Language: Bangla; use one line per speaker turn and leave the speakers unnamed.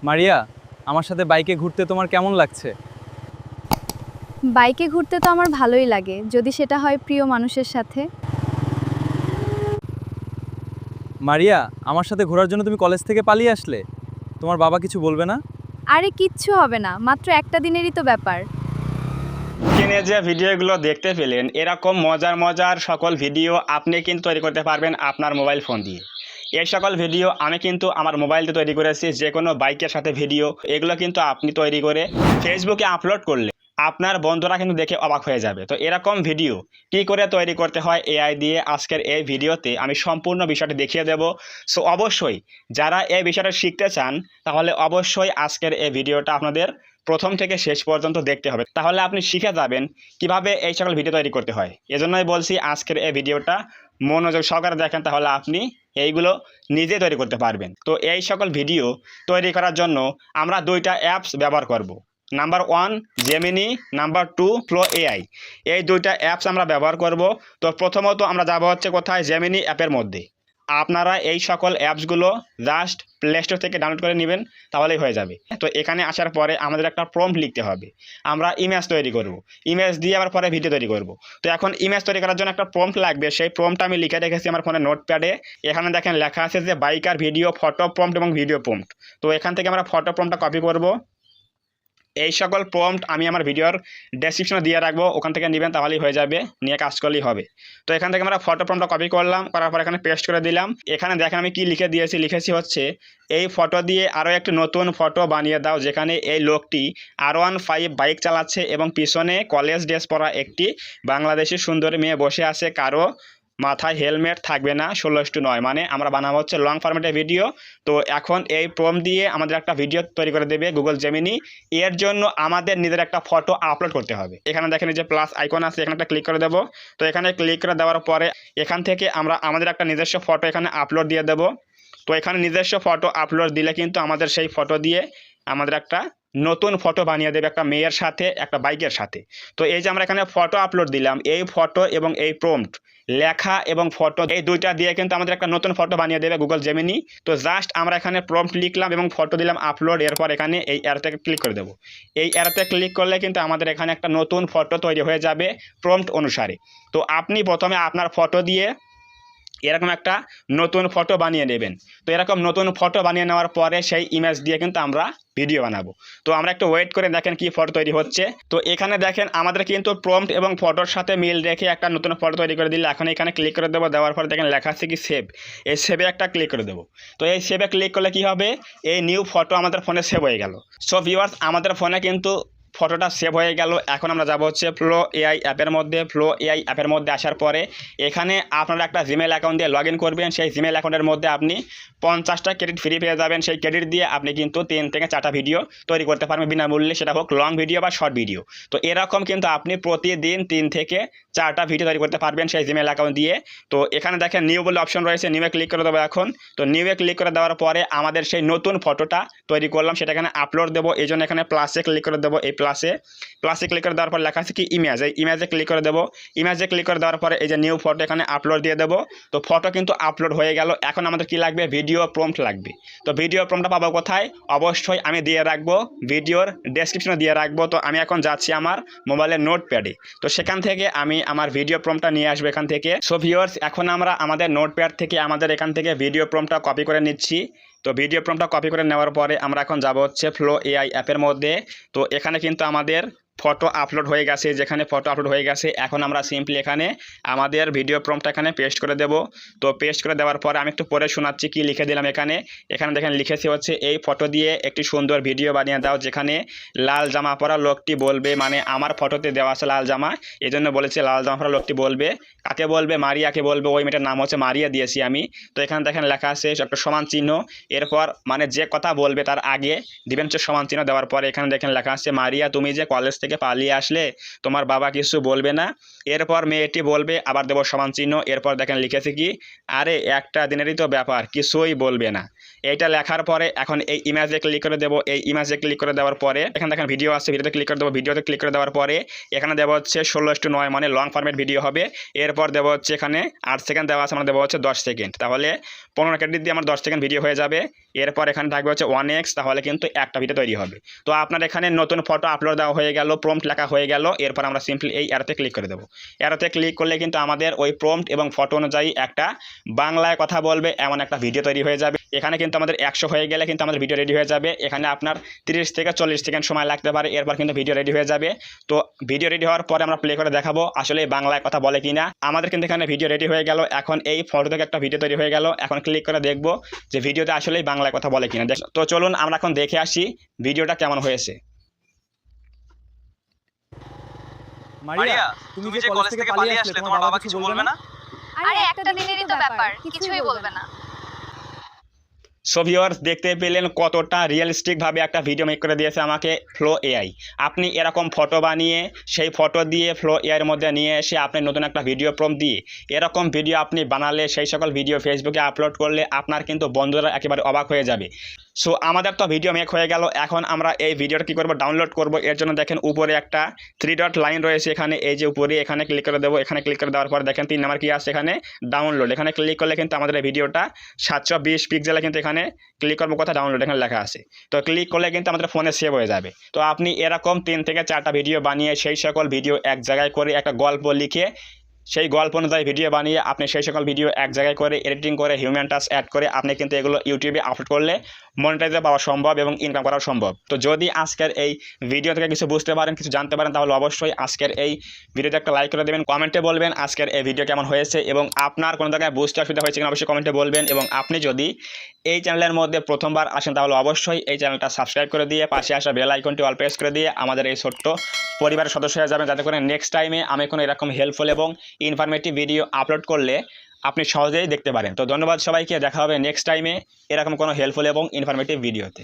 মারিয়া, আমার সাথে বাইকে ঘুরতে তোমার কেমন লাগছে?
বাইকে ঘুরতে তো আমার ভালোই লাগে, যদি সেটা হয় প্রিয় মানুষের সাথে।
মারিয়া, আমার সাথে ঘোরার জন্য তুমি কলেজ থেকে পালিয়ে আসলে? তোমার বাবা কিছু বলবে না?
আরে কিচ্ছু হবে না, মাত্র একটা দিনেরই তো ব্যাপার।
স্ক্রিনে যে ভিডিওগুলো দেখতে পেলেন, এরকম মজার মজার সকল ভিডিও আপনি কিন্তু তৈরি করতে পারবেন আপনার মোবাইল ফোন দিয়ে। এই সকল ভিডিও আমি কিন্তু আমার মোবাইল দিয়ে তৈরি করেছি, যে কোনো বাইকের সাথে ভিডিও। এগুলো কিন্তু আপনি তৈরি করে ফেসবুকে আপলোড করলে আপনার বন্ধুরা কিন্তু দেখে অবাক হয়ে যাবে। তো এরকম ভিডিও কী করে তৈরি করতে হয় এআই দিয়ে, আজকের এই ভিডিওতে আমি সম্পূর্ণ বিষয়টি দেখিয়ে দেব। সো অবশ্যই যারা এই বিষয়টা শিখতে চান, তাহলে অবশ্যই আজকের এই ভিডিওটা আপনাদের প্রথম থেকে শেষ পর্যন্ত দেখতে হবে, তাহলে আপনি শিখে যাবেন কিভাবে এই সকল ভিডিও তৈরি করতে হয়। এজন্যই বলছি আজকের এই ভিডিওটা মনোযোগ সহকারে দেখেন, তাহলে আপনি এইগুলো নিজে তৈরি করতে পারবেন। তো এই সকল ভিডিও তৈরি করার জন্য আমরা দুইটা অ্যাপস ব্যবহার করব। Number 1 Gemini, number 2 flow AI. এই দুইটা অ্যাপস আমরা ব্যবহার করব। তো প্রথমত আমরা যাব হচ্ছে কোথায়, জেমিনি অ্যাপের মধ্যে। আপনারা এই সকল অ্যাপসগুলো জাস্ট প্লে স্টোর থেকে ডাউনলোড করে নেবেন, তাহলেই হয়ে যাবে। তো এখানে আসার পরে আমাদের একটা প্রম্পট লিখতে হবে। আমরা ইমেজ তৈরি করব, ইমেজ দিয়ে আবার পরে ভিডিও তৈরি করব। তো এখন ইমেজ তৈরি করার জন্য একটা প্রম্পট লাগবে, সেই প্রম্পটটা আমি লিখে রেখেছি আমার ফোনে নোটপ্যাডে। এখানে দেখেন লেখা আছে যে বাইকার ভিডিও ফটো প্রম্পট এবং ভিডিও প্রম্পট। তো এখান থেকে আমরা ফটো প্রম্পটটা কপি করব। এই সকল প্রম্পট আমি আমার ভিডিওর ডেসক্রিপশনে দিয়ে রাখবো, ওখান থেকে নেবেন, তাহলেই হয়ে যাবে, নিয়ে কাজ করলেই হবে। তো এখান থেকে আমরা ফটো প্রম্পটটা কপি করলাম, করার পর এখানে পেস্ট করে দিলাম। এখানে দেখেন আমি কি লিখে দিয়েছি, লিখেছি হচ্ছে এই ফটো দিয়ে আরও একটি নতুন ফটো বানিয়ে দাও, যেখানে এই লোকটি R15 বাইক চালাচ্ছে এবং পিছনে কলেজ ড্রেস পরা একটি বাংলাদেশি সুন্দরী মেয়ে বসে আছে, কারো মাথায় হেলমেট থাকবে না, 16:9। মানে আমরা বানাবো হচ্ছে লং ফরম্যাটের ভিডিও। তো এখন এই প্রম্পট দিয়ে আমাদের একটা ভিডিও তৈরি করে দেবে গুগল জেমিনি। এর জন্য আমাদের নিজের একটা ফটো আপলোড করতে হবে। এখানে দেখেন যে প্লাস আইকন আছে, এখানে একটা ক্লিক করে দেবো। তো এখানে ক্লিক করে দেওয়ার পরে এখান থেকে আমরা আমাদের একটা নিজস্ব ফটো এখানে আপলোড দিয়ে দেবো। তো এখানে নিজস্ব ফটো আপলোড দিলে কিন্তু আমাদের সেই ফটো দিয়ে আমাদের একটা নতুন ফটো বানিয়ে দেবে, একটা মেয়ের সাথে, একটা বাইকের সাথে। তো এই যে আমরা এখানে ফটো আপলোড দিলাম, এই ফটো এবং এই প্রম্পট লেখা এবং ফটো, এই দুইটা দিয়ে কিন্তু আমাদের একটা নতুন ফটো বানিয়ে দেবে গুগল জেমিনি। তো জাস্ট আমরা এখানে প্রম্পট লিখলাম এবং ফটো দিলাম আপলোড, এরপর এখানে এই অ্যারোতে ক্লিক করে দেবো। এই অ্যারোতে ক্লিক করলে কিন্তু আমাদের এখানে একটা নতুন ফটো তৈরি হয়ে যাবে প্রম্পট অনুসারে। তো আপনি প্রথমে আপনার ফটো দিয়ে এরকম একটা নতুন ফটো বানিয়ে নেবেন। তো এরকম নতুন ফটো বানিয়ে নেওয়ার পরে সেই ইমেজ দিয়ে কিন্তু আমরা ভিডিও বানাবো। তো আমরা একটু ওয়েট করে দেখেন কি ফটো তৈরি হচ্ছে। তো এখানে দেখেন আমাদের কিন্তু প্রম্পট এবং ফটোর সাথে মিল রেখে একটা নতুন ফটো তৈরি করে দিলে এখন এখানে ক্লিক করে দেবো। দেওয়ার পরে দেখেন লেখা আছে কি সেভ, এই সেভে একটা ক্লিক করে দেবো। তো এই সেভে ক্লিক করলে কি হবে, এই নিউ ফটো আমাদের ফোনে সেভ হয়ে গেল। সো ভিউয়ার্স, আমাদের ফোনে কিন্তু ফটোটা সেভ হয়ে গেল। এখন আমরা যাব হচ্ছে ফ্লো এআই অ্যাপের মধ্যে। ফ্লো এআই অ্যাপের মধ্যে আসার পরে এখানে আপনারা একটা জিমেল অ্যাকাউন্ট দিয়ে লগ ইন করবেন। সেই জিমেল অ্যাকাউন্টের মধ্যে আপনি 50টা ক্রেডিট ফ্রি পেয়ে যাবেন। সেই ক্রেডিট দিয়ে আপনি কিন্তু 3 থেকে 4টা ভিডিও তৈরি করতে পারবেন বিনামূল্যে, সেটা হোক লং ভিডিও বা শর্ট ভিডিও। তো এরকম কিন্তু আপনি প্রতিদিন 3 থেকে 4টা ভিডিও তৈরি করতে পারবেন সেই জিমেল অ্যাকাউন্ট দিয়ে। তো এখানে দেখেন নিউ বলে অপশন রয়েছে, নিউয়ে ক্লিক করে দেবো এখন। তো নিউয়ে ক্লিক করে দেওয়ার পরে আমাদের সেই নতুন ফটোটা তৈরি করলাম সেটা এখানে আপলোড দেবো। এই জন্য এখানে প্লাসে ক্লিক করে দেবো। এই প্লাসে ক্লিক করে দেওয়ার পর লেখা আছে কি ইমেজ, এই ইমেজে ক্লিক করে দেবো। ইমেজে ক্লিক করে দেওয়ার পরে এই যে নিউ ফটো এখানে আপলোড দিয়ে দেবো। তো ফটো কিন্তু আপলোড হয়ে গেল। এখন আমাদের কি লাগবে, ভিডিও প্রম্পট লাগবে। তো ভিডিও প্রম্পটটা পাবো কোথায়, অবশ্যই আমি দিয়ে রাখবো ভিডিওর ডেসক্রিপশনে দিয়ে রাখবো। তো আমি এখন যাচ্ছি আমার মোবাইলের নোটপ্যাডে। তো সেখান থেকে আমি আমার ভিডিও প্রম্পটটা নিয়ে আসবো এখান থেকে। সো ভিউয়ার্স, এখন আমরা আমাদের নোটপ্যাড থেকে আমাদের এখান থেকে ভিডিও প্রম্পটটা কপি করে নিচ্ছি। তো ভিডিও প্রম্পটটা কপি করে নেওয়ার পরে আমরা এখন যাব হচ্ছে ফ্লো এআই অ্যাপের মধ্যে। তো এখানে কিন্তু আমাদের ফটো আপলোড হয়ে গেছে, যেখানে ফটো আপলোড হয়ে গেছে এখন আমরা সিম্পলি এখানে আমাদের ভিডিও প্রম্পটটা এখানে পেস্ট করে দেব। তো পেস্ট করে দেওয়ার পরে আমি একটু পরে শোনাচ্ছি কি লিখে দিলাম এখানে। এখানে দেখেন লিখেছি হচ্ছে এই ফটো দিয়ে একটি সুন্দর ভিডিও বানিয়ে দাও, যেখানে লাল জামা পরা লোকটি বলবে, মানে আমার ফটোতে দেওয়া আছে লাল জামা, এই জন্য বলেছে লাল জামা পরা লোকটি বলবে। কাকে বলবে, মারিয়াকে বলবে। ওই মেয়েটার নাম হচ্ছে মারিয়া দিয়েছি আমি। তো এখানে দেখেন লেখা আছে একটা সমান চিহ্ন, এরপর মানে যে কথা বলবে তার আগে দিবেন হচ্ছে সমান চিহ্ন। দেওয়ার পরে এখানে দেখেন লেখা আছে মারিয়া, তুমি যে কলেজ থেকে পালিয়ে আসলে তোমার বাবা কিছু বলবে না। এরপর মেয়েটি বলবে, আবার দেবো সমান চিহ্ন। এরপর দেখেন লিখেছে কি, আরে একটা দিনেরই তো ব্যাপার, কিছুই বলবে না। এইটা লেখার পরে এখন এই ইমেজে ক্লিক করে দেবো। এই ইমেজে ক্লিক করে দেওয়ার পরে এখানে দেখেন ভিডিও আছে, ভিডিওতে ক্লিক করে দেবো। ভিডিওতে ক্লিক করে দেওয়ার পরে এখানে দেবো হচ্ছে 16:9, মানে লং ফরম্যাট ভিডিও হবে। এরপর দেবো হচ্ছে এখানে 8 সেকেন্ড দেওয়া আছে, মানে দেবো হচ্ছে 10 সেকেন্ড। তাহলে 15 ক্রেডিট দিয়ে আমার 10 সেকেন্ড ভিডিও হয়ে যাবে। এরপর এখানে থাকবে হচ্ছে 1x, তাহলে কিন্তু একটা ভিডিও তৈরি হবে। তো আপনার এখানে নতুন ফটো আপলোড দেওয়া হয়ে গেল, প্রম্পট লেখা হয়ে গেল। এরপর আমরা সিম্পলি এই অ্যারোতে ক্লিক করে দেবো। অ্যারোতে ক্লিক করলে কিন্তু আমাদের ওই প্রম্পট এবং ফটো অনুযায়ী একটা বাংলায় কথা বলবে এমন একটা ভিডিও তৈরি হয়ে যাবে। এখানে কিন্তু আমাদের 100 হয়ে গেলে কিন্তু আমাদের ভিডিও রেডি হয়ে যাবে। এখানে আপনার 30 থেকে 40 সেকেন্ড সময় লাগতে পারে, এরপর কিন্তু ভিডিও রেডি হয়ে যাবে। তো ভিডিও রেডি হওয়ার পরে আমরা প্লে করে দেখাবো আসলে বাংলায় কথা বলে কিনা। আমাদের কিন্তু এখানে ভিডিও রেডি হয়ে গেল। এখন এই ফটো থেকে একটা ভিডিও তৈরি হয়ে গেল। এখন ক্লিক করে দেখবো যে ভিডিওতে আসলেই বাংলায় কথা বলে কিনা। তো চলুন আমরা এখন দেখে আসি ভিডিওটা কেমন হয়েছে।
মারিয়া, তুমি যে কলেজ থেকে পালিয়ে আসলে তোমার বাবা কিছু বলবে না?
আরে একটা দিনেরই তো ব্যাপার, কিছুই বলবে না।
সো ভিউয়ার্স, দেখতে পেলেন কতটা রিয়েলিস্টিকভাবে একটা ভিডিও মেক করে দিয়েছে আমাকে ফ্লো এআই। আপনি এরকম ফটো বানিয়ে সেই ফটো দিয়ে ফ্লো এআইয়ের মধ্যে নিয়ে এসে আপনি নতুন একটা ভিডিও প্রম্পট দিয়ে এরকম ভিডিও আপনি বানালে, সেই সকল ভিডিও ফেসবুকে আপলোড করলে আপনার কিন্তু বন্ধুরা একেবারে অবাক হয়ে যাবে। সো আমাদের তো ভিডিও মেক হয়ে গেল। এখন আমরা এই ভিডিওটা কী করবো, ডাউনলোড করব। এর জন্য দেখেন উপরে একটা 3 ডট লাইন রয়েছে, এখানে এই যে উপরে এখানে ক্লিক করে দেবো। এখানে ক্লিক করে দেওয়ার পর দেখেন 3 নাম্বার কি আছে এখানে ডাউনলোড। এখানে ক্লিক করলে কিন্তু আমাদের এই ভিডিওটা 720 পিক্সেলে কিন্তু এখানে ক্লিক করবো, কোথায় ডাউনলোড এখানে লেখা আছে। তো ক্লিক করলে কিন্তু আমাদের ফোনে সেভ হয়ে যাবে। তো আপনি এরকম 3 থেকে 4টা ভিডিও বানিয়ে সেই সকল ভিডিও এক জায়গায় করে একটা গল্প লিখে সেই গল্প অনুযায়ী ভিডিও বানিয়ে আপনি সেই সকল ভিডিও এক জায়গায় করে এডিটিং করে হিউম্যান টাচ অ্যাড করে আপনি কিন্তু এগুলো ইউটিউবে আপলোড করলে মনিটাইজে পাওয়া সম্ভব এবং ইনকাম করা সম্ভব। তো যদি আজকের এই ভিডিও থেকে কিছু বুঝতে পারেন, কিছু জানতে পারেন, তাহলে অবশ্যই আজকের এই ভিডিওতে একটা লাইক করে দেবেন। কমেন্টে বলবেন আজকের এই ভিডিও কেমন হয়েছে এবং আপনার কোনো জায়গায় বুঝতে অসুবিধা হয়েছে কিনা অবশ্যই কমেন্টে বলবেন। এবং আপনি যদি এই চ্যানেলের মধ্যে প্রথমবার আসেন তাহলে অবশ্যই এই চ্যানেলটা সাবস্ক্রাইব করে দিয়ে পাশে আসা বেল আইকনটি অল প্রেস করে দিয়ে আমাদের এই ছোট্ট পরিবারের সদস্য হয়ে যাবেন, যাতে করে নেক্সট টাইমে আমি কোনো এরকম হেল্পফুল এবং ইনফরমেটিভ ভিডিও আপলোড করলে আপনি সহজেই দেখতে পারেন। তো ধন্যবাদ সবাইকে, দেখা হবে নেক্সট টাইমে এরকম কোনো হেল্পফুল এবং ইনফরমেটিভ ভিডিওতে।